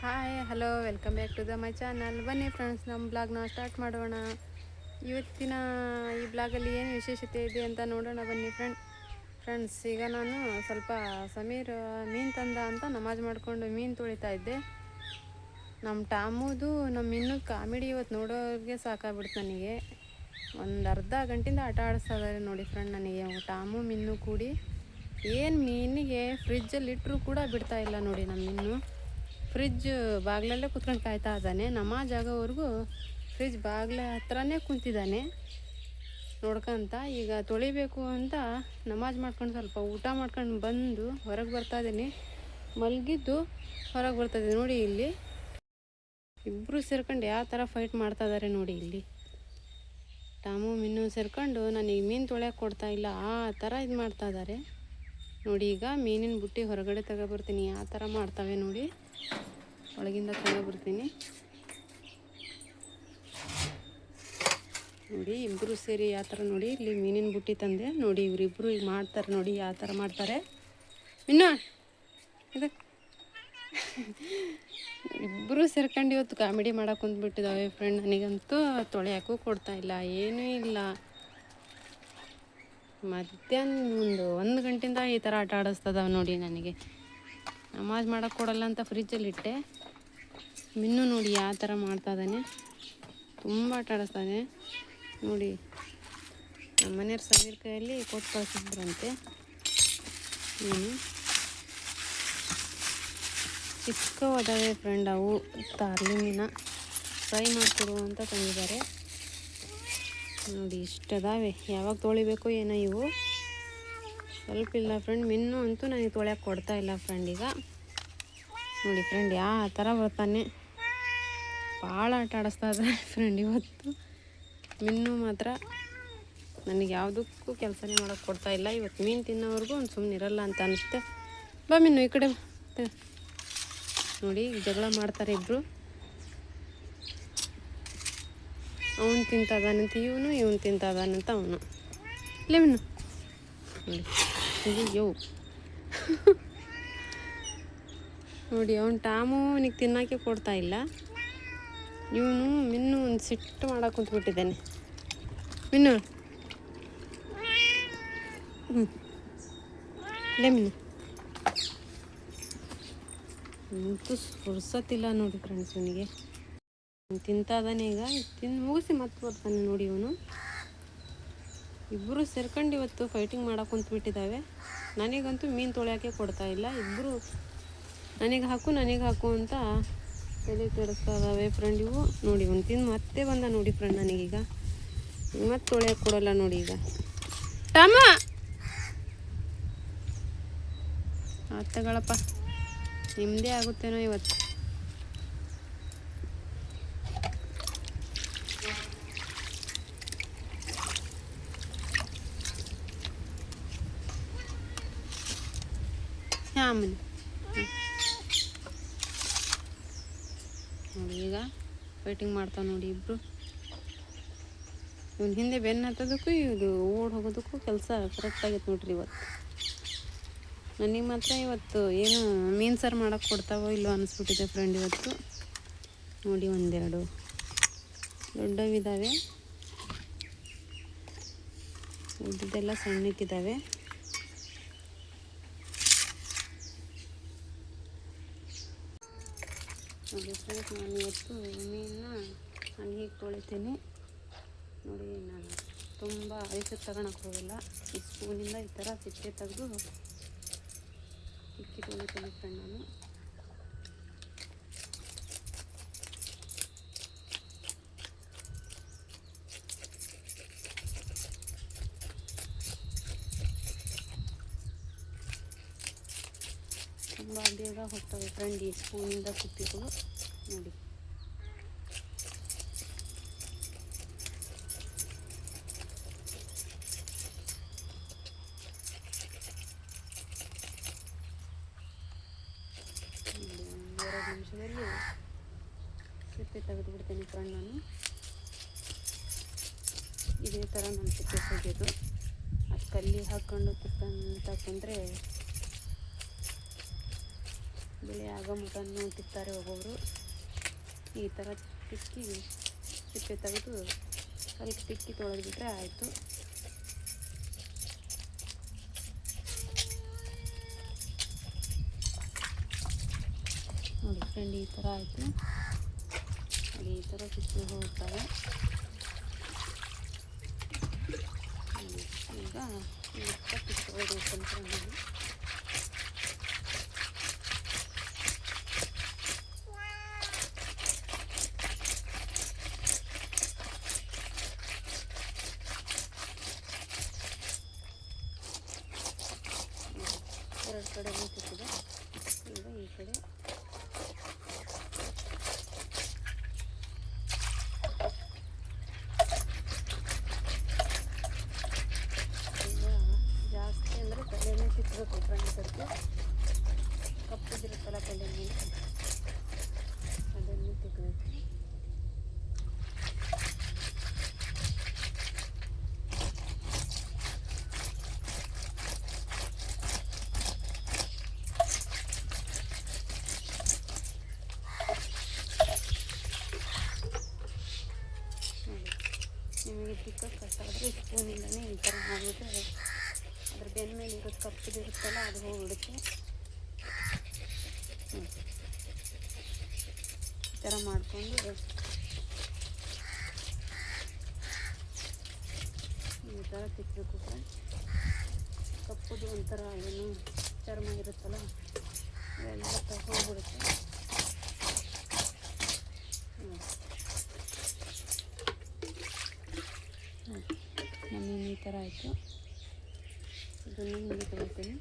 Hi hello welcome back to my channel. ಬನ್ನಿ friends, ನಮ್ಮ ಬ್ಲಾಗ್ನ ಸ್ಟಾರ್ಟ್ ಮಾಡೋಣ. ಇವತ್ತಿನ ಈ ಬ್ಲಾಗಲ್ಲಿ ಏನು ವಿಶೇಷತೆ ಇದೆ ಅಂತ ನೋಡೋಣ ಬನ್ನಿ ಫ್ರೆಂಡ್ಸ್. ಈಗ ನಾನು ಸ್ವಲ್ಪ ಸಮೀರ್ ಮೀನು ತಂದ ಅಂತ ನಮಾಜ್ ಮಾಡಿಕೊಂಡು ಮೀನು ತೊಳಿತಾ ಇದ್ದೆ. ನಮ್ಮ ಟಾಮುದು ನಮ್ಮ ಇನ್ನೂ ಕಾಮಿಡಿ ಇವತ್ತು ನೋಡೋರಿಗೆ ಸಾಕಾಗ್ಬಿಡ್ತು ನನಗೆ. ಒಂದು ಅರ್ಧ ಗಂಟೆಯಿಂದ ಆಟ ಆಡಿಸ್ತಾ ಇದ್ದಾರೆ ನೋಡಿ ಫ್ರೆಂಡ್. ನನಗೆ ಟಾಮು ಮಿನ್ನು ಕೂಡಿ ಏನು ಮೀನಿಗೆ ಫ್ರಿಜ್ಜಲ್ಲಿ ಇಟ್ಟರೂ ಕೂಡ ಬಿಡ್ತಾ ಇಲ್ಲ ನೋಡಿ. ನಮ್ಮ ಮಿನ್ನು ಫ್ರಿಜ್ ಬಾಗಿಲಲ್ಲೇ ಕುತ್ಕೊಂಡು ಕಾಯ್ತಾ ಇದ್ದಾನೆ. ನಮಾಜ್ ಆಗೋವರೆಗೂ ಫ್ರಿಜ್ ಬಾಗಿಲ ಹತ್ರನೇ ಕುಂತಿದ್ದಾನೆ ನೋಡ್ಕೊಂತ. ಈಗ ತೊಳಿಬೇಕು ಅಂತ ನಮಾಜ್ ಮಾಡ್ಕೊಂಡು ಸ್ವಲ್ಪ ಊಟ ಮಾಡ್ಕೊಂಡು ಬಂದು ಹೊರಗೆ ಬರ್ತಾ ಇದ್ದೀನಿ. ಮಲಗಿದ್ದು ಹೊರಗೆ ಬರ್ತಾಯಿದ್ದೀನಿ ನೋಡಿ. ಇಲ್ಲಿ ಇಬ್ಬರು ಸೇರ್ಕೊಂಡು ಯಾವ ಥರ ಫೈಟ್ ಮಾಡ್ತಾ ಇದ್ದಾರೆ ನೋಡಿ. ಇಲ್ಲಿ ಟಾಮು ಮಿನ್ನು ಸೇರ್ಕೊಂಡು ನನಗೆ ಮೀನು ತೊಳೆಯೋಕೆ ಕೊಡ್ತಾ ಇಲ್ಲ, ಆ ಥರ ಇದು ಮಾಡ್ತಾ ಇದ್ದಾರೆ ನೋಡಿ. ಈಗ ಮೀನಿನ ಬುಟ್ಟಿ ಹೊರಗಡೆ ತಗೊಬರ್ತೀನಿ, ಯಾವ ಥರ ಮಾಡ್ತವೆ ನೋಡಿ. ಒಳಗಿಂದ ತಗೊಬರ್ತೀನಿ ನೋಡಿ. ಇಬ್ಬರು ಸೇರಿ ಯಾವ ಥರ ನೋಡಿ. ಇಲ್ಲಿ ಮೀನಿನ ಬುಟ್ಟಿ ತಂದೆ ನೋಡಿ. ಇವರಿಬ್ಬರು ಈಗ ಮಾಡ್ತಾರೆ ನೋಡಿ, ಯಾವ ಥರ ಮಾಡ್ತಾರೆ. ಇನ್ನು ಇದು ಇಬ್ಬರು ಸೇರ್ಕೊಂಡು ಇವತ್ತು ಕಾಮಿಡಿ ಮಾಡೋಕೆ ಕುಂತ್ಬಿಟ್ಟಿದ್ದಾವೆ ಫ್ರೆಂಡ್. ನನಗಂತೂ ತೊಳೆಯೋಕ್ಕೂ ಕೊಡ್ತಾ ಇಲ್ಲ, ಏನೂ ಇಲ್ಲ. ಮಧ್ಯಾಹ್ನ ಒಂದು ಗಂಟೆಯಿಂದ ಈ ಥರ ಆಟ ಆಡಿಸ್ತದವ ನೋಡಿ. ನನಗೆ ನಮಾಜ್ ಮಾಡೋಕ್ಕೆ ಕೊಡಲ್ಲ ಅಂತ ಫ್ರಿಜ್ಜಲ್ಲಿ ಇಟ್ಟೆ. ಮಿನ್ನು ನೋಡಿ ಯಾವ ಥರ ಮಾಡ್ತಾ ಇದ್ದಾನೆ, ತುಂಬ ಆಟ ಆಡಿಸ್ತಾನೆ ನೋಡಿ. ನಮ್ಮ ಮನೆಯವ್ರ ಸಮೀರ್ ಕೈಯಲ್ಲಿ ಕೊಟ್ಟು ಕಳಿಸಿದ್ರಂತೆ ಮೀನು. ಚಿಕ್ಕವದಾವೆ ಫ್ರೆಂಡ್ ಅವು. ತಾರ್ಲಿ ಮೀನ ಫ್ರೈ ಮಾಡಿಕೊಡು ಅಂತ ತಂದಿದ್ದಾರೆ ನೋಡಿ. ಇಷ್ಟದಾವೆ, ಯಾವಾಗ ತೊಳಿಬೇಕು ಏನೋ ಇವು. ಸ್ವಲ್ಪ ಇಲ್ಲ ಫ್ರೆಂಡ್. ಮಿನ್ನು ಅಂತೂ ನನಗೆ ತೊಳೆಯೋಕೆ ಕೊಡ್ತಾ ಇಲ್ಲ ಫ್ರೆಂಡ್. ಈಗ ನೋಡಿ ಫ್ರೆಂಡ್ ಯಾವ ಥರ ಬರ್ತಾನೆ, ಭಾಳ ಆಟ ಆಡಿಸ್ತಾ ಇದ್ದಾರೆ ಫ್ರೆಂಡ್ ಇವತ್ತು. ಮಿನ್ನು ಮಾತ್ರ ನನಗೆ ಯಾವುದಕ್ಕೂ ಕೆಲಸನೇ ಮಾಡೋಕ್ಕೆ ಕೊಡ್ತಾ ಇಲ್ಲ. ಇವತ್ತು ಮೀನು ತಿನ್ನೋವರೆಗೂ ಒಂದು ಸುಮ್ಮನೆ ಇರಲ್ಲ ಅಂತ ಅನಿಸುತ್ತೆ. ಬಾ ಮಿನ್ನು ಈ ಕಡೆ ನೋಡಿ. ಜಗಳ ಮಾಡ್ತಾರೆ ಇಬ್ಬರು. ಅವನು ತಿಂತದಾನಂತ ಇವನು, ಇವನು ತಿಂತದಾನಂತ ಅವನು. ಇಲ್ಲೇ ಮಿನ್ನು ನೋಡಿ. ಅಯ್ಯೋ ನೋಡಿ, ಅವನು ಟಾಮುನಿಗೆ ತಿನ್ನೋಕ್ಕೆ ಕೊಡ್ತಾ ಇಲ್ಲ. ಇವನು ಮಿನ್ನು ಒಂದು ಸಿಟ್ಟು ಮಾಡೋಕೆ ಕುಂತ್ಬಿಟ್ಟಿದ್ದಾನೆ. ಮಿನ್ನು ಇಲ್ಲೇ ಮಿನ್ನು ಅಂತೂ ಸುರ್ಸತ್ತಿಲ್ಲ ನೋಡಿ ಫ್ರೆಂಡ್ಸ್. ಇವನಿಗೆ ತಿಂತಾ ಇದ್ದಾನೆ. ಈಗ ತಿಂದು ಮುಗಿಸಿ ಮತ್ತೆ ಬರ್ತಾನೆ ನೋಡಿ ಇವನು. ಇಬ್ಬರು ಸೇರ್ಕೊಂಡು ಇವತ್ತು ಫೈಟಿಂಗ್ ಮಾಡೋಕೆ ಕುಂತ್ಬಿಟ್ಟಿದ್ದಾವೆ. ನನಗಂತೂ ಮೀನು ತೊಳೆಯೋಕ್ಕೆ ಕೊಡ್ತಾ ಇಲ್ಲ. ಇಬ್ಬರು ನನಗೆ ಹಾಕು ಅಂತ ತಲೆ ಕೆಡಿಸ್ತಾ ಇದ್ದಾವೆ ಫ್ರೆಂಡ್ ಇವು ನೋಡಿ. ಒಂದು ತಿಂದು ಮತ್ತೆ ಬಂದ ನೋಡಿ ಫ್ರೆಂಡ್. ನನಗೀಗ ಮತ್ತೆ ತೊಳೆಯೋಕೆ ಕೊಡಲ್ಲ ನೋಡಿ. ಈಗ ಟಾಮ ಆತಗಳಪ್ಪ, ನಿಮ್ಮದೇ ಆಗುತ್ತೇನೋ ಇವತ್ತು. ಆಮೇಲೆ ನೋಡಿ ಈಗ ಫೈಟಿಂಗ್ ಮಾಡ್ತಾವೆ ನೋಡಿ ಇಬ್ಬರು. ಇವನು ಹಿಂದೆ ಬೆನ್ನು ಹತ್ತೋದಕ್ಕೂ ಇದು ಓಡಿ ಹೋಗೋದಕ್ಕೂ ಕೆಲಸ ಕರೆಕ್ಟಾಗಿತ್ತು ನೋಡ್ರಿ ಇವತ್ತು. ನನಗೆ ಮಾತ್ರ ಇವತ್ತು ಏನು ಮೀನು ಸಾರು ಮಾಡೋಕ್ಕೆ ಕೊಡ್ತಾವೋ ಇಲ್ಲೋ ಅನಿಸ್ಬಿಟ್ಟಿದೆ ಫ್ರೆಂಡ್ ಇವತ್ತು ನೋಡಿ. ಒಂದೆರಡು ದೊಡ್ಡವಿದ್ದಾವೆ, ಉದ್ದೆಲ್ಲ ಸಣ್ಣಕ್ಕಿದ್ದಾವೆ. ನೋಡಿ ಫ್ರೆಂಡ್ಸ್, ನಾನು ಇವತ್ತು ಮೀನನ್ನ ನಾನು ಹೀಗೆ ತೊಳಿತೀನಿ ನೋಡಿ. ನಾನು ತುಂಬ ಐಸು ತಗೊಳಕ್ಕೆ ಹೋಗಲ್ಲ. ಈ ಸ್ಪೂನಿಂದ ಈ ಥರ ಸಿಪ್ಪೆ ತೆಗೆದು ಇಕ್ಕಿ ತೊಳಿತೀನಿ ಫ್ರೆಂಡ್ ನಾನು. ತುಂಬ ಬೇಗ ಹೋಗ್ತವೆ ಫ್ರೆಂಡ್ ಈ ಸ್ಪೂನಿಂದ ಸಿಪ್ಪಿಗಳು ನೋಡಿ. ಒಂದೆರಡು ನಿಮಿಷದಲ್ಲಿ ಸಿಪ್ಪೆ ತೆಗೆದುಬಿಡ್ತೀನಿ ಫ್ರೆಂಡ್ ನಾನು. ಇದೇ ಥರ ನಾನು ಸಿಪ್ಪೆ ತೆಗೆಯೋದು. ಅದು ಕಲ್ಲಿ ಹಾಕ್ಕೊಂಡು ಕುತ್ಕೊಂತ ಕುಂದರೆ ಬೆಳೆ ಆಗೋ ಮಟನ್ನು ತಿಕ್ತಾರೆ ಒಬ್ಬೊಬ್ಬರು. ಈ ಥರ ತಿಕ್ಕಿ ಸಿಪ್ಪೆ ತೆಗೆದು ಸ್ವಲ್ಪ ತಿಕ್ಕಿ ತೊಳೆದ್ಬಿಟ್ರೆ ಆಯಿತು. ನೋಡಿ ಫ್ರೆಂಡ್, ಈ ಥರ ಆಯಿತು. ನೋಡಿ ಈ ಥರ ಸಿಪ್ಪೆ ಹೋಗ್ತವೆ. ಈಗ ತೊಳೆದು ಫ್ರೆಂಡ್. ಎರಡು ಕಡೆ ಸಿಕ್ಕಿದೆ. ಈಗ ಈ ಕಡೆ ಈಗ ಜಾಸ್ತಿ ಅಂದರೆ ತಲೆನೇ ಸಿಕ್ಕಬೇಕು ಫ್ರೆಂಡ್. ಅದಕ್ಕೆ ಕಪ್ಪದಿರುತ್ತಲ್ಲ ತಲೆ ಮೇಲೆ, ಅದನ್ನು ತಿಕ್ಕಬೇಕು. ನಿಮಗೆ ತಿಕ್ಕೋದು ಕಷ್ಟ ಆದರೆ ಸ್ಪೂನಿಂದನೇ ಈ ಥರ ಮಾಡಿಬಿಟ್ರೆ ಅದ್ರ ಬೆನ್ನ ಮೇಲೆ ಇರೋದು ಕಪ್ಪದಿರುತ್ತಲ್ಲ ಅದು ಹೋಗ್ಬಿಡುತ್ತೆ. ಈ ಥರ ಮಾಡಿಕೊಂಡು ಈ ಥರ ತಿಕ್ಕಬೇಕು ಫ್ರೆಂಡ್. ಕಪ್ಪುದು ಒಂಥರ ಏನು ಚರ್ಮ ಇರುತ್ತಲ್ಲ ಅದೆಲ್ಲ ಹೋಗ್ಬಿಡುತ್ತೆ. ನಮ್ಮ ಈ ಥರ ಆಯಿತು. ಇದನ್ನು ಹಿಂಗೆ ತೊಗೊಳ್ತೀನಿ.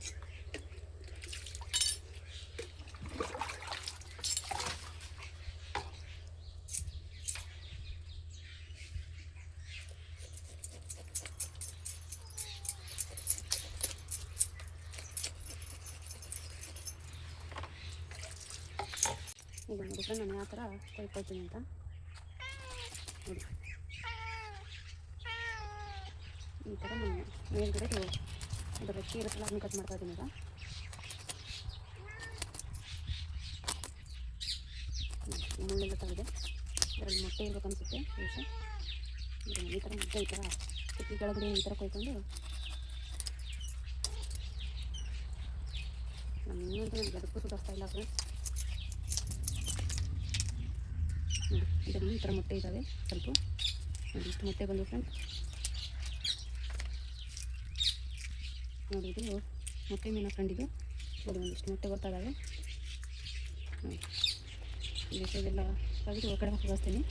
ಈಗ ನೋಡಿದ್ರೆ ನಾನು ಯಾವ ಥರ ಕೊಯ್ಕೊಳ್ತೀನಿ ಅಂತ ನೋಡಿ. ಈ ಥರ ನಾನು ಮೇಲ್ಗಡೆ ಅದರ ರೆಕ್ಕೆ ಇರುತ್ತಲ್ಲ ಅದನ್ನು ಕಟ್ ಮಾಡ್ತಾ ಇದ್ದೀನಿ. ಈಗ ಮುಳ್ಳೆಲ್ಲ ತೆಗೆದೆ. ಇದರಲ್ಲಿ ಮೊಟ್ಟೆ ಇರ್ಬೇಕು ಅನಿಸುತ್ತೆ. ಈ ಥರ ಮೊಟ್ಟೆ ಈ ಥರ ಸಿಕ್ಕಿ ಕೆಳಗಡೆ ಈ ಥರ ಕೊಯ್ಕೊಂಡು ನಾನು ಇನ್ನೊಂದು ನನಗೆ ಅದಕ್ಕೂ ಸುಧಾರಿಸ್ತಾ ಇಲ್ಲ ಫ್ರೆಂಡ್ಸ್. ಇದರಲ್ಲಿ ಈ ಥರ ಮೊಟ್ಟೆ ಇದ್ದಾವೆ ಸ್ವಲ್ಪ. ನೋಡಿ ಇಷ್ಟು ಮೊಟ್ಟೆ ಬಂದು ಫ್ರೆಂಡ್. ನೋಡಿ ಇದು ಮೊಟ್ಟೆ ಮೀನ ಫ್ರೆಂಡ್. ಇದು ನೋಡಿ ಒಂದಿಷ್ಟು ಮೊಟ್ಟೆ ಬರ್ತಾ ಇದ್ದಾವೆ. ನೋಡಿ ಇದೆಲ್ಲ ತೆಗೆದು ಒಳಗಡೆ ಹಾಕಿಸ್ತೀನಿ.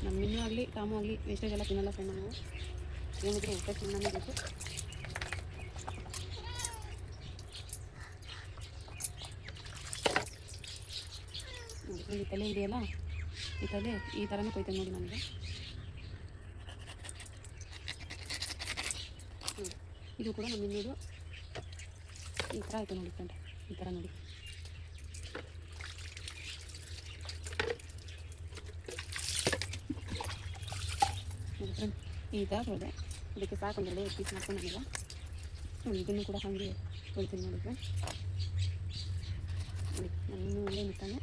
ನಮ್ಮ ಇನ್ನೂ ಆಗಲಿ ಟಾಮು ಆಗಲಿ ವೇಸ್ಟೇಜ್ ಎಲ್ಲ ತಿನ್ನಲ್ಲ ಫ್ರೆಂಡ್. ನಾವು ಏನಿದ್ರೆ ಹೊಟ್ಟೆ ತಿನ್ನೋದೇ ಬೇಕು. ನೋಡಿ ಈ ತಲೆ ಇದೆಯಲ್ಲ, ಈ ತಲೆ ಈ ಥರನೇ ಕೊಯ್ತೇನೆ ನೋಡಿ ನನಗೆ. ಇದು ಕೂಡ ನಮ್ಮ ಇನ್ನೂರು ಈ ಥರ ಆಯಿತು ನೋಡಿ ಫ್ರೆಂಡ್. ಈ ಥರ ನೋಡಿ ಫ್ರೆಂಡ್. ಈ ಥರ ತೊಳೆದೆ. ಇದಕ್ಕೆ ಸಾಕು ಒಂದೆರಡು ಪೀಸ್ ಮಾಡ್ಕೊಂಡು ನನಗೆ ಇದನ್ನು ಕೂಡ ಹಾಗೆ ತೊಳ್ತೀನಿ ನೋಡಿ ಫ್ರೆಂಡ್. ನೋಡಿ ನಾನು ಇನ್ನೂ ಒಳ್ಳೆ ನಿಂತಾನೆ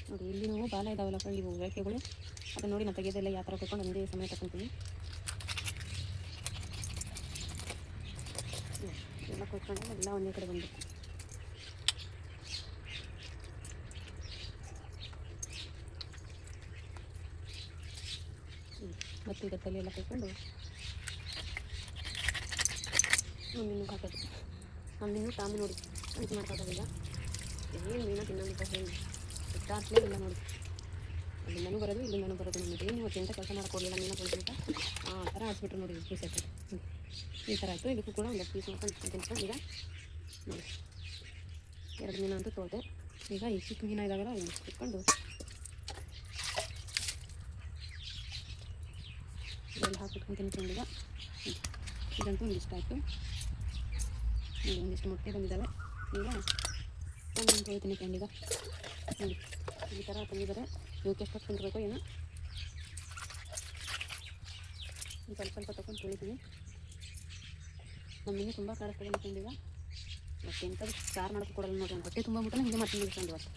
ನೋಡಿ. ಇಲ್ಲಿ ನಾವು ಬಾಲ ಇದ್ದಾವಲ್ಲ ಫ್ರೆಂಡ್, ಇವು ರೇಖೆಗಳು, ಅದನ್ನು ನೋಡಿ ನಾನು ತೆಗೆಯೋದೆಲ್ಲ ಯಾವ ಥರ ಕೊಟ್ಕೊಂಡು ಒಂದೇ ಸಮಯ ತಗೊಳ್ತೀನಿ. ಎಲ್ಲ ಕೊಟ್ಕೊಂಡು ಎಲ್ಲ ಒಂದೇ ಕಡೆ ಬಂದು ಮತ್ತು ಇದರ ತಲೆ ಎಲ್ಲ ಕೊಟ್ಕೊಂಡು ಮೀನು ಹಾಕೋದು. ಮೀನು ಟಾಮಿ ನೋಡಿ ಇದು ಮಾಡ್ಕೋದಾಗಿಲ್ಲ. ಏನು ಮೀನ ತಿನ್ನೋದು ಹೇಳಿ ಗೊತ್ತಾಗ್ಲೇ ಇಲ್ಲ ನೋಡಿ. ಅಲ್ಲಿಂದನೂ ಬರೋದು ಇಲ್ಲಿಂದನೂ ಬರೋದು. ನಮಗೆ ಏನು ಇವತ್ತು ಕೆಲಸ ಮಾಡೋಕ್ಕೋಗಿಲ್ಲ ಮೀನ ತೊಳ್ಕೊಂತ ಆ ಥರ ಆಡಿಸ್ಬಿಟ್ರು ನೋಡಿ. ಪೀಸ್ ಆಯ್ತು ಈ ಥರ ಆಯಿತು. ಇದಕ್ಕೂ ಕೂಡ ಒಂದು ಪೀಸ್ ಮಾಡ್ಕೊಂಡು ತಿನ್ಕೊಂಡು ಈಗ ನೋಡಿ 2 ಮೀನು ಅಂತೂ ತೊಳೆದೆ. ಈಗ ಈ ಚಿಕ್ಕ ಮೀನು ಇದಾಗಲ್ಲ ಇಲ್ಲಿ ಇಟ್ಕೊಂಡು ಇದೆಲ್ಲ ಹಾಕಿಟ್ಕೊಂಡು ತಿನ್ಕೊಂಡು ಈಗ ಇದಂತೂ ಒಂದಿಷ್ಟ ಆಯಿತು. ಒಂದಿಷ್ಟು ಮೊಟ್ಟೆ ಬಂದಿದ್ದಾವೆ. ಈಗ ನಾನು ತೊಳಿತೀನಿ ಫ್ರೆಂಡ್. ಈಗ ನೋಡಿ ಈ ಥರ ತಂದಿದ್ದಾರೆ. ಇವಕ್ಕೆ ಎಷ್ಟು ತಿನ್ಬೇಕು ಏನೋ. ಸ್ವಲ್ಪ ಸ್ವಲ್ಪ ತೊಗೊಂಡು ತೊಳಿತೀನಿ. ನಮ್ಮ ಮನೆ ತುಂಬ ಕಾಡಿಸ್ತದೆ ಫ್ರೆಂಡ್. ಈಗ ಮತ್ತೆ ಎಂಥದ್ದು ಸಾರು ಮಾಡೋಕ್ಕೆ ಕೊಡಲ್ಲ ನೋಡಿ, ನಾನು ಹೊಟ್ಟೆ ತುಂಬ ಮುಟ್ಟಲ್ಲ ಹಿಂಗೆ ಮಾಡ್ತೀನಿ ಫ್ರೆಂಡ್. ಇವತ್ತು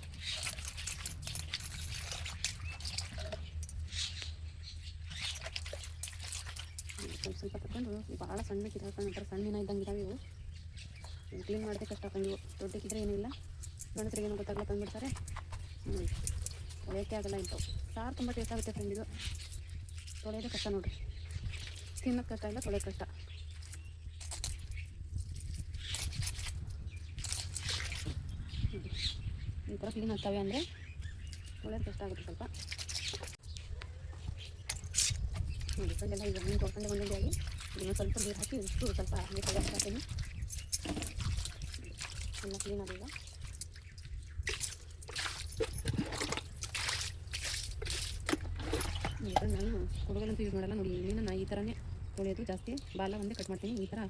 ಸ್ವಲ್ಪ ಸ್ವಲ್ಪ ತಗೊಂಡು ಭಾಳ ಸಣ್ಣಕ್ಕಿದ್ದಾವೆ ಫ್ರೆಂಡ್, ಒಂಥರ ಸಣ್ಣ ಮೀನು ಇದ್ದಂಗೆ ಇದ್ದಾವೆ ಇವು. ಕ್ಲೀನ್ ಮಾಡೋದೇ ಕಷ್ಟ ಫ್ರೆಂಡ್. ಇವು ದೊಡ್ಡಕ್ಕಿದ್ರೆ ಏನೂ ಇಲ್ಲ, ಗಂಡಸರಿಗೆ ಏನೋ ಗೊತ್ತಾಗಲ್ಲ ತಂದುಬಿಡ್ತಾರೆ. ತೊಳೆಯೋಕ್ಕೆ ಆಗಲ್ಲ ಇಂಥವು. ಸಾರು ತುಂಬ ಟೇಸ್ಟ್ ಆಗುತ್ತೆ ಫ್ರೆಂಡ್. ಇದು ತೊಳೆಯೋದೇ ಕಷ್ಟ ನೋಡಿರಿ, ತಿನ್ನೋದು ಕಷ್ಟ ಇಲ್ಲ, ತೊಳೆಯೋದು ಕಷ್ಟ. ಈ ಥರ ಕ್ಲೀನ್ ಆಗ್ತವೆ ಅಂದರೆ ತೊಳೆಯೋದು ಕಷ್ಟ ಆಗುತ್ತೆ ಸ್ವಲ್ಪ ನೋಡಿ ಫ್ರೆಂಡ್. ಎಲ್ಲ ಈಗ ಮೀನು ತೊಳ್ಕೊಂಡೆ ಒಂದೊಂದೇ ಆಗಿ ಇನ್ನೊಂದು ಸ್ವಲ್ಪ ನೀರು ಹಾಕಿ ಇಷ್ಟು ಸ್ವಲ್ಪ ನೀರು ತೆಗೆದುಕೊಳ್ತೀನಿ. ಎಲ್ಲ ಕ್ಲೀನ್ ಆಗಿದೆ. ನಾನು ಹುಡುಗಲಂತೂ ಯೂಸ್ ಮಾಡಲ್ಲ ನೋಡಿ. ಮೀನನ್ನು ಈ ಥರನೇ ತೊಳೆಯೋದು ಜಾಸ್ತಿ. ಬಾಲ ಒಂದೇ ಕಟ್ ಮಾಡ್ತೀನಿ ಈ ಥರ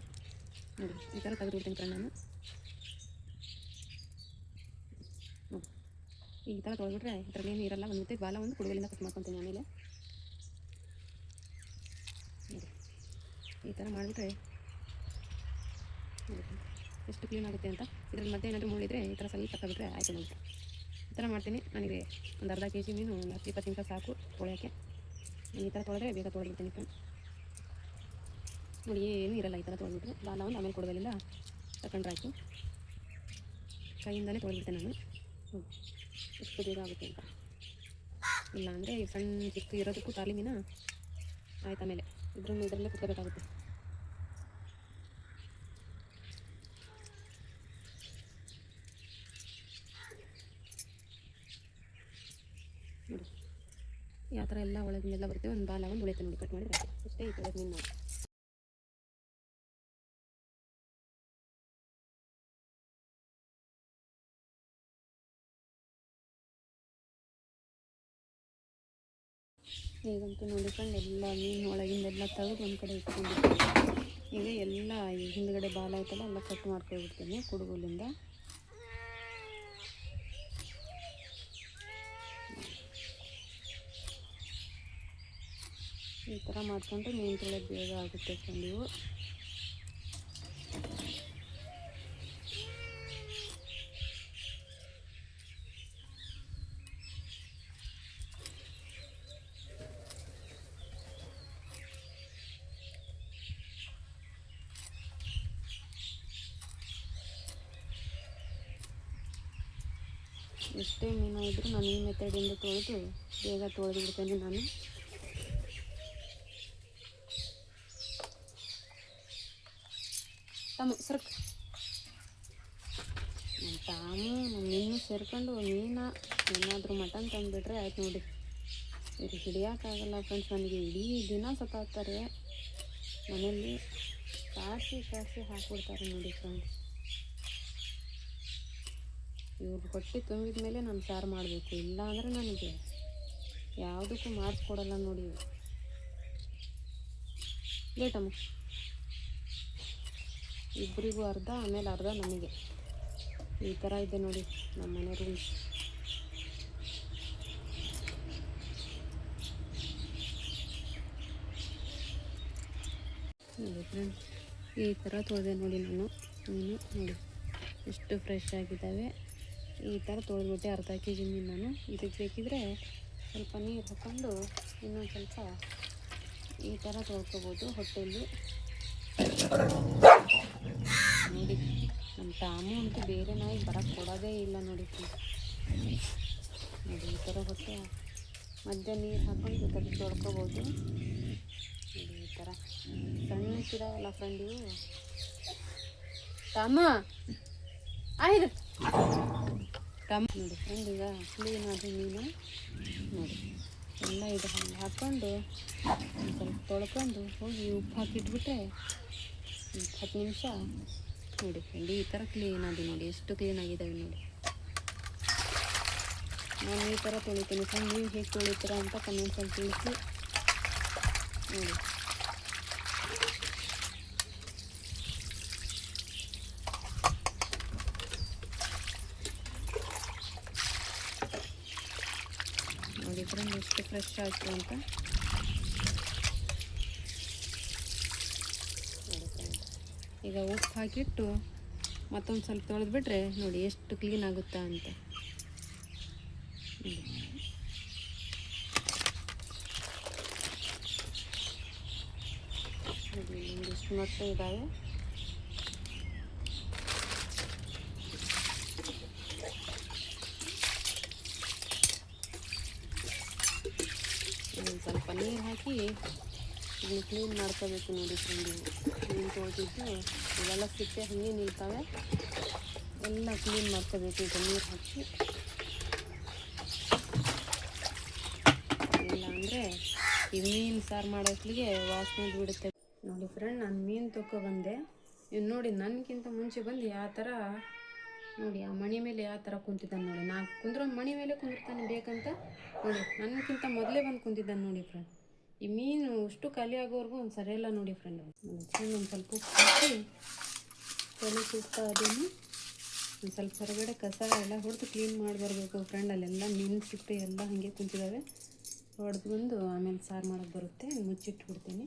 ನೋಡಿ, ಈ ಥರ ತೆಗೆದು ಬಿಡ್ತೀನಿ ಫ್ರೆಂಡ್ ನಾನು. ಈ ಥರ ತೊಳೆದ್ಬಿಟ್ರೆ ಇದರಲ್ಲೇನು ಇರಲ್ಲ. ಒಂದು ಮತ್ತೆ ಬಾಲ ಒಂದು ಕುಡುಗಲಿಂದ ಕಟ್ ಮಾಡ್ಕೊತೀನಿ ಆಮೇಲೆ. ಈ ಥರ ಮಾಡಿಬಿಟ್ರೆ ಎಷ್ಟು ಕ್ಲೀನ್ ಆಗುತ್ತೆ ಅಂತ. ಇದ್ರಲ್ಲಿ ಮತ್ತೆ ಏನಾದರೂ ಮೂಳಿದ್ರೆ ಈ ಥರ ಸ್ವಲ್ಪ ತಗೊಬಿಟ್ರೆ ಆಯಿತು ನೋಡಿ. ಈ ಥರ ಮಾಡ್ತೀನಿ. ನನಗೆ ಒಂದು ಅರ್ಧ kg ಮೀನು ಒಂದು 10-20 ನಿಮಿಷ ಸಾಕು ತೊಳೆಯೋಕ್ಕೆ. ಈ ಥರ ತೊಳೆದ್ರೆ ಬೇಗ ತೊಳೆದ್ಬಿಡ್ತೀನಿ ಫ್ರೆಂಡ್ ನೋಡಿ. ಏನೂ ಇರಲ್ಲ ಈ ಥರ ತೊಳೆದ್ಬಿಟ್ರೆ. ಬಾಲ ಒಂದು ಆಮೇಲೆ ಕೊಡಗಲಿಂದ ತಗೊಂಡ್ರೆ ಆಯಿತು. ಕೈಯಿಂದಲೇ ತೊಳೆದ್ಬಿಡ್ತೇನೆ ನಾನು. ಎಷ್ಟು ಬೇಗ ಆಗುತ್ತೆ ಅಂತ. ಇಲ್ಲಾಂದರೆ ಈ ಸಣ್ಣ ಚಿಕ್ಕ ಇರೋದಕ್ಕೂ ತಾಲಿ ಮೀನು ಆಯ್ತು. ಆಮೇಲೆ ಇದರಲ್ಲೇ ಕುತ್ಕೋಬೇಕಾಗುತ್ತೆ. ನೋಡಿ ಯಾವ ಥರ ಎಲ್ಲ ಒಳಗಿಂದೆಲ್ಲ ಬರುತ್ತೆ. ಒಂದು ಬಾಲ ಒಂದು ಉಳಿಯುತ್ತೆ ನೋಡಿ, ಕಟ್ ಮಾಡಿದರೆ ಅಷ್ಟೇ. ಈ ತೊಳೆದ ಮೀನು ನೋಡಿ. ಈಗಂತೂ ನೋಡಿ ಫ್ರೆಂಡ್, ಎಲ್ಲ ಮೀನು ಒಳಗಿಂದೆಲ್ಲ ತೆಗೆದು ಒಂದು ಕಡೆ ಇಟ್ಕೊಂಡಿರ್ತೀನಿ. ಈಗ ಎಲ್ಲ ಹಿಂದುಗಡೆ ಬಾಲ ಐತಲ್ಲ ಎಲ್ಲ ಕಟ್ ಮಾಡ್ಕೊಬಿಡ್ತೀನಿ ಕುಡುಗೋಲಿಂದ. ಈ ಥರ ಮಾಡಿಕೊಂಡ್ರೆ ಮೀನು ತೊಳೆಯೋದು ಬೇಗ ಆಗುತ್ತೆ ಫ್ರೆಂಡ್. ಇವು ಎಷ್ಟೇ ಮೀನು ಇದ್ದರೂ ನಾನು ಈ ಮೆಥಡಿಂದ ತೊಳೆದು ಬೇಗ ತೊಳೆದು ಬಿಡ್ತೇನೆ ನಾನು. ಸರ್ಕ್ ತಾನು ಮೀನು ಸೇರ್ಕೊಂಡು ಮೀನು ಏನಾದರೂ ಮಟನ್ ತಂದುಬಿಟ್ರೆ ಆಯ್ತು ನೋಡಿ. ಇದು ಹಿಡಿಯೋಕ್ಕಾಗಲ್ಲ ಫ್ರೆಂಡ್ಸ್. ನನಗೆ ಇಡೀ ದಿನ ಸತಾಕ್ತಾರೆ ಮನೆಯಲ್ಲಿ. ಕಾಸಿ ಹಾಕ್ಬಿಡ್ತಾರೆ ನೋಡಿ ಫ್ರೆಂಡ್ಸ್. ಇವ್ರು ಹೊಟ್ಟೆ ತುಂಬಿದ ಮೇಲೆ ನಾನು ಸಾರು ಮಾಡಬೇಕು, ಇಲ್ಲ ಅಂದರೆ ನನಗೆ ಯಾವುದಕ್ಕೂ ಮಾಡಿಸ್ಕೊಡಲ್ಲ ನೋಡಿ. ಲೇಟಮ್ಮ ಇಬ್ಬರಿಗೂ ಅರ್ಧ, ಆಮೇಲೆ ಅರ್ಧ ನಮಗೆ. ಈ ಥರ ಇದೆ ನೋಡಿ ನಮ್ಮ ಮನೆ ರೂಲ್ಸ್. ನೋಡಿ ಫ್ರೆಂಡ್ಸ್, ಈ ಥರ ತೊಳೆದೆ ನೋಡಿ ನಾನು ಮೀನು. ನೋಡಿ ಎಷ್ಟು ಫ್ರೆಶ್ ಆಗಿದ್ದಾವೆ. ಈ ಥರ ತೊಳೆದ್ಬಿಟ್ಟೆ ಅರ್ಧ kg ಮೀನು ನಾನು. ಇದಕ್ಕೆ ಬೇಕಿದ್ರೆ ಸ್ವಲ್ಪ ನೀರು ಹಾಕ್ಕೊಂಡು ಇನ್ನೊಂದು ಸ್ವಲ್ಪ ಈ ಥರ ತೊಳ್ಕೊಬೋದು ಹೊಟ್ಟೆಯಲ್ಲಿ ನೋಡಿ. ನಮ್ಮ ಟಾಮು ಅಂತೂ ಬೇರೆ ನಾಯಿ ಬರೋಕ್ಕೆ ಕೊಡೋದೇ ಇಲ್ಲ ನೋಡಿ. ನೋಡಿ ಈ ಥರ ಹೊಟ್ಟೆ ಮಧ್ಯ ನೀರು ಹಾಕ್ಕೊಂಡು ತೆಗೆದು ತೊಳ್ಕೊಬೋದು ನೋಡಿ. ಈ ಥರ ಸಣ್ಣಕ್ಕಿದಾವಲ್ಲ ಫ್ರೆಂಡ್ ಇವು. ಟಾಮ ಆಯ್ತು ಟಾಮ ನೋಡಿ ಫ್ರೆಂಡ್. ಈಗ ಕ್ಲೀನ್ ಆದ ಮೀನು ನೋಡಿ ಎಲ್ಲ ಇದು ಹಾಕ್ಕೊಂಡು ಸ್ವಲ್ಪ ತೊಳ್ಕೊಂಡು ಹೋಗಿ ಉಪ್ಪು ಹಾಕಿಟ್ಬಿಟ್ರೆ 10 ನಿಮಿಷ ನೋಡಿ ಫ್ರೆಂಡ್. ಈ ಥರ ಕ್ಲೀನ್ ಆಗಿ ನೋಡಿ, ಎಷ್ಟು ಕ್ಲೀನ್ ಆಗಿದ್ದಾವೆ ನೋಡಿ. ನಾನು ಈ ಥರ ತೊಳಿತೀನಿ ಫ್ರೆಂಡ್. ನೀವು ಹೇಗೆ ತೊಳಿತೀರಾ ಅಂತ ಕಮೆಂಟ್ಸಲ್ಲಿ ತಿಳಿಸಿ ನೋಡಿ. ನೋಡಿ ಫ್ರೆಂಡ್ ಎಷ್ಟು ಫ್ರೆಶ್ ಆಯಿತು ಅಂತ. ಈಗ ಉಪ್ಪು ಹಾಕಿಟ್ಟು ಮತ್ತೊಂದು ಸ್ವಲ್ಪ ತೊಳೆದ್ಬಿಟ್ರೆ ನೋಡಿ ಎಷ್ಟು ಕ್ಲೀನ್ ಆಗುತ್ತಾ ಅಂತ. ಒಂದಿಷ್ಟು ಮೊಟ್ಟೆ ಇದ್ದಾವೆ. ಸ್ವಲ್ಪ ನೀರು ಹಾಕಿ ಇದನ್ನು ಕ್ಲೀನ್ ಮಾಡ್ಕೋಬೇಕು ನೋಡಿ ಫ್ರೆಂಡ್. ಮೀನು ತೊಳೆದಿದ್ದು ಇವೆಲ್ಲ ಸಿಪ್ಪೆ ಹಾಗೆ ನಿಲ್ತವೆ, ಎಲ್ಲ ಕ್ಲೀನ್ ಮಾಡ್ಕೋಬೇಕು ಈಗ ನೀರು ಹಾಕಿ. ಇಲ್ಲ ಅಂದರೆ ಈ ಮೀನು ಸಾರು ಮಾಡೋಷ್ಟಿಗೆ ವಾಸನೆ ಬಿಡುತ್ತೆ ನೋಡಿ ಫ್ರೆಂಡ್. ನಾನು ಮೀನು ತೊಗೊಬಂದೆ. ಇನ್ನು ನೋಡಿ ನನಗಿಂತ ಮುಂಚೆ ಬಂದು ಯಾವ ಥರ ನೋಡಿ ಆ ಮಣಿ ಮೇಲೆ ಯಾವ ಥರ ಕುಂತಿದ್ದಾನೆ ನೋಡಿ. ನಾನು ಕುಂದ್ರೋ ಮಣಿ ಮೇಲೆ ಕುಂದಿರ್ತಾನೆ ಬೇಕಂತ ನೋಡಿ, ನನಗಿಂತ ಮೊದಲೇ ಬಂದು ಕುಂತಿದ್ದಾನೆ ನೋಡಿ ಫ್ರೆಂಡ್. ಈ ಮೀನು ಅಷ್ಟು ಖಾಲಿ ಆಗೋವರೆಗೂ ಒಂದು ಸರಿಯಲ್ಲ ನೋಡಿ ಫ್ರೆಂಡ್. ಒಂದು ಸ್ವಲ್ಪ ಉಪ್ಪು ಹಾಕಿ ತಲೆ ಸುತ್ತಾ ಅದನ್ನು ಒಂದು ಸ್ವಲ್ಪ ಹೊರಗಡೆ ಕಸ ಎಲ್ಲ ಹೊಡೆದು ಕ್ಲೀನ್ ಮಾಡಿ ಬರಬೇಕು ಫ್ರೆಂಡ್. ಅಲ್ಲೆಲ್ಲ ಮೀನು ಸಿಪ್ಪೆ ಎಲ್ಲ ಹಾಗೆ ಕುಂತಿದ್ದಾವೆ, ಹೊಡೆದು ಬಂದು ಆಮೇಲೆ ಸಾರು ಮಾಡೋಕ್ಕೆ ಬರುತ್ತೆ. ಮುಚ್ಚಿಟ್ಟು ಬಿಡ್ತೀನಿ.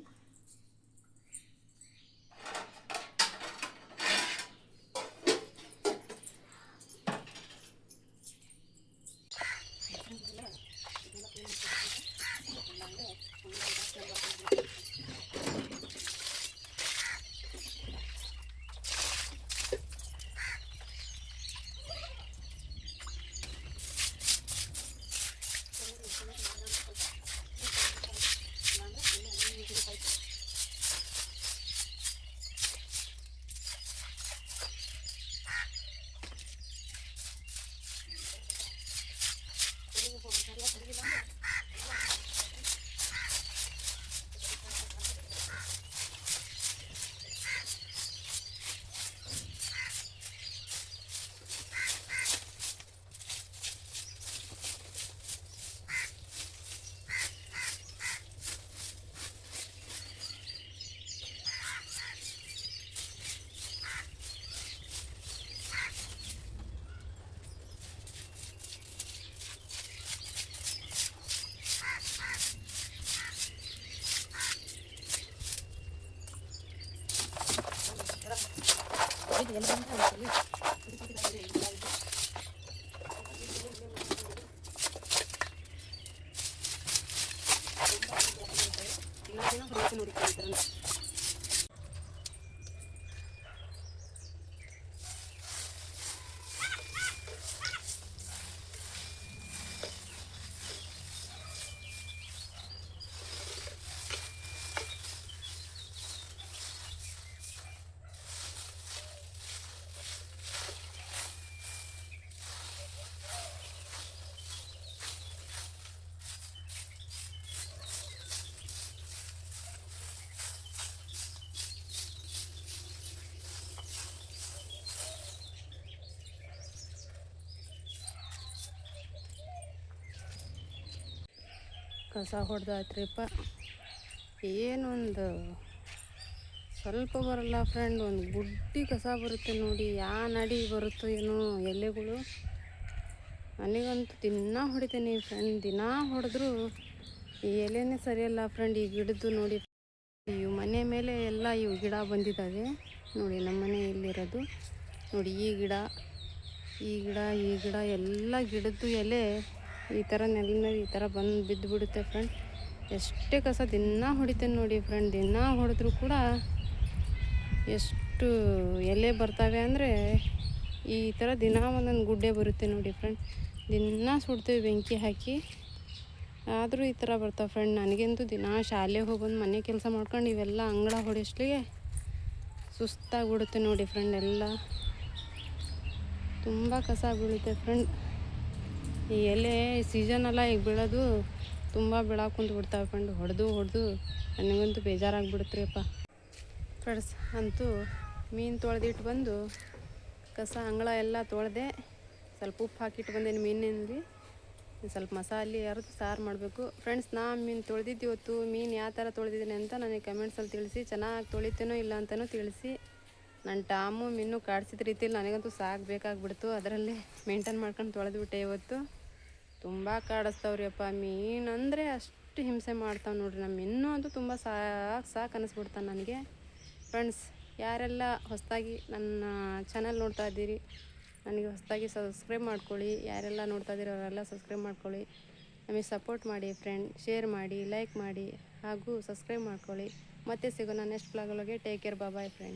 ಕಸ ಹೊಡೆದಾಯ್ತ್ರಿಪ್ಪ. ಏನೊಂದು ಸ್ವಲ್ಪ ಬರಲ್ಲ ಫ್ರೆಂಡ್, ಒಂದು ಗುಡ್ಡಿ ಕಸ ಬರುತ್ತೆ ನೋಡಿ. ಯಾವ ನಡಿ ಬರುತ್ತೋ ಏನೋ ಎಲೆಗಳು. ನನಗಂತೂ ದಿನ ಹೊಡಿತೀನಿ ಫ್ರೆಂಡ್, ದಿನ ಹೊಡೆದ್ರೂ ಈ ಎಲೆನೇ ಸರಿಯಲ್ಲ ಫ್ರೆಂಡ್. ಈ ಗಿಡದ್ದು ನೋಡಿ, ಇವು ಮನೆ ಮೇಲೆ ಎಲ್ಲ ಇವು ಗಿಡ ಬಂದಿದ್ದಾವೆ ನೋಡಿ. ನಮ್ಮ ಮನೆ ಇಲ್ಲಿರೋದು ನೋಡಿ, ಈ ಗಿಡ ಈ ಗಿಡ ಈ ಗಿಡ ಎಲ್ಲ ಗಿಡದ್ದು ಎಲೆ ಈ ಥರ ನೆಲ ಮೇಲೆ ಈ ಥರ ಬಂದು ಬಿದ್ದು ಬಿಡುತ್ತೆ ಫ್ರೆಂಡ್. ಎಷ್ಟೇ ಕಸ ದಿನ ಹೊಡಿತೇನೆ ನೋಡಿ ಫ್ರೆಂಡ್. ದಿನ ಹೊಡೆದ್ರೂ ಕೂಡ ಎಷ್ಟು ಎಲೆ ಬರ್ತವೆ ಅಂದರೆ ಈ ಥರ ದಿನ ಒಂದೊಂದು ಗುಡ್ಡೆ ಬರುತ್ತೆ ನೋಡಿ ಫ್ರೆಂಡ್. ದಿನ ಸುಡ್ತೇವೆ ಬೆಂಕಿ ಹಾಕಿ, ಆದರೂ ಈ ಥರ ಬರ್ತಾವೆ ಫ್ರೆಂಡ್. ನನಗಂತೂ ದಿನ ಶಾಲೆಗೆ ಹೋಗ್ಬಂದು ಮನೆ ಕೆಲಸ ಮಾಡ್ಕೊಂಡು ಇವೆಲ್ಲ ಅಂಗಳ ಹೊಡೆಯೋಷ್ಟಿಗೆ ಸುಸ್ತಾಗಿಬಿಡುತ್ತೆ ನೋಡಿ ಫ್ರೆಂಡ್. ಎಲ್ಲ ತುಂಬ ಕಸ ಬೀಳುತ್ತೆ ಫ್ರೆಂಡ್. ಈ ಎಲೆ ಸೀಸನೆಲ್ಲ ಈಗ ಬೀಳೋದು ತುಂಬ ಬೀಳಾಕ ಕುಂತು ಬಿಡ್ತಾವೆ ಫ್ರೆಂಡ್. ಹೊಡೆದು ನನಗಂತೂ ಬೇಜಾರಾಗಿಬಿಡುತ್ರಿಪ್ಪ ಫ್ರೆಂಡ್ಸ್. ಅಂತೂ ಮೀನು ತೊಳೆದಿಟ್ಟು ಬಂದು ಕಸ ಅಂಗಳ ಎಲ್ಲ ತೊಳೆದೆ, ಸ್ವಲ್ಪ ಉಪ್ಪು ಹಾಕಿಟ್ಟು ಬಂದೇನು ಮೀನಿನಲ್ಲಿ. ಸ್ವಲ್ಪ ಮಸಾಲೆ ಅರೆದು ಸಾರು ಮಾಡಬೇಕು ಫ್ರೆಂಡ್ಸ್. ನಾ ಮೀನು ತೊಳೆದಿದ್ದು ಇವತ್ತು. ಮೀನು ಯಾವ ಥರ ತೊಳೆದಿದ್ದೀನಿ ಅಂತ ನನಗೆ ಕಮೆಂಟ್ಸಲ್ಲಿ ತಿಳಿಸಿ. ಚೆನ್ನಾಗಿ ತೊಳಿತೇನೋ ಇಲ್ಲ ಅಂತಲೂ ತಿಳಿಸಿ. ನನ್ನ ಟಾಮು ಮೀನು ಕಾಡ್ಸಿದ ರೀತಿಯಲ್ಲಿ ನನಗಂತೂ ಸಾಕು ಬೇಕಾಗ್ಬಿಡ್ತು. ಅದರಲ್ಲೇ ಮೇಂಟೈನ್ ಮಾಡ್ಕೊಂಡು ತೊಳೆದ್ಬಿಟ್ಟೆ ಇವತ್ತು. ತುಂಬ ಕಾಡಿಸ್ತಾವ್ರಿಯಪ್ಪ ಮೀನು ಅಂದರೆ, ಅಷ್ಟು ಹಿಂಸೆ ಮಾಡ್ತಾವೆ ನೋಡ್ರಿ. ನಮ್ಮ ಇನ್ನೂ ಅಂತೂ ತುಂಬ ಸಾಕು ಅನ್ನಿಸ್ಬಿಡ್ತಾನೆ ನನಗೆ ಫ್ರೆಂಡ್ಸ್. ಯಾರೆಲ್ಲ ಹೊಸದಾಗಿ ನನ್ನ ಚಾನಲ್ ನೋಡ್ತಾ ಇದ್ದೀರಿ, ನನಗೆ ಹೊಸದಾಗಿ ಸಬ್ಸ್ಕ್ರೈಬ್ ಮಾಡ್ಕೊಳ್ಳಿ. ಯಾರೆಲ್ಲ ನೋಡ್ತಾ ಇದ್ದೀರಿ ಅವರೆಲ್ಲ ಸಬ್ಸ್ಕ್ರೈಬ್ ಮಾಡ್ಕೊಳ್ಳಿ. ನಮಗೆ ಸಪೋರ್ಟ್ ಮಾಡಿ ಫ್ರೆಂಡ್, ಶೇರ್ ಮಾಡಿ, ಲೈಕ್ ಮಾಡಿ ಹಾಗೂ ಸಬ್ಸ್ಕ್ರೈಬ್ ಮಾಡ್ಕೊಳ್ಳಿ. ಮತ್ತೆ ಸಿಗೋಣ ನೆಕ್ಸ್ಟ್ ಬ್ಲಾಗ್ ಒಳಗೆ. Take care, boy friend.